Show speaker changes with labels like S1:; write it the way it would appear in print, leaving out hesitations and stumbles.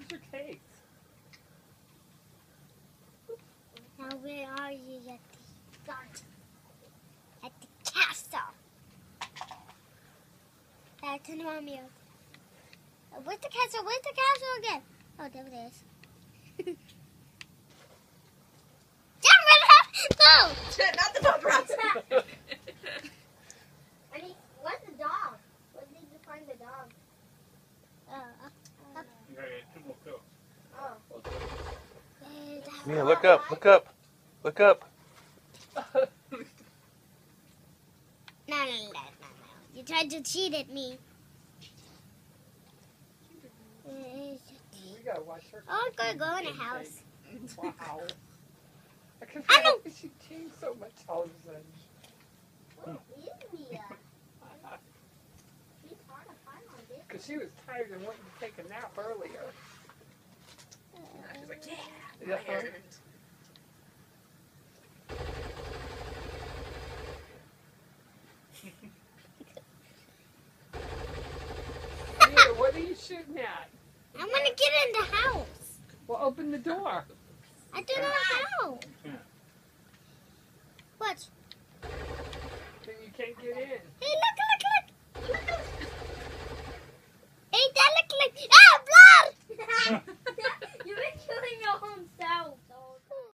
S1: Where's your case?
S2: Now where are you at the start? At the castle. Turn the mommy out. Where's the castle? Where's the castle again? Oh, there it is. No!
S3: Not the paparazzi.
S2: I mean, where's the dog? Where did you find the dog? Up.
S1: Yeah, two more pills.
S2: Oh.
S4: Mia, look up, look up, look up.
S2: No. You tried to cheat at me.
S1: We gotta watch her.
S2: Oh, I'm gonna go in the house.
S1: Wow. I can't
S2: I know.
S1: believe she changed so much all of a sudden.
S2: What is Mia? She's hard to find on this.
S1: Because she was tired and wanting to take a nap earlier.
S3: She's like, yeah.
S1: Yeah.
S3: Tired.
S1: Mia, what are you shooting at?
S2: I want to get in the house.
S1: Well, open the door.
S2: I don't know how. What?
S1: Then you can't get in.
S2: Hey, look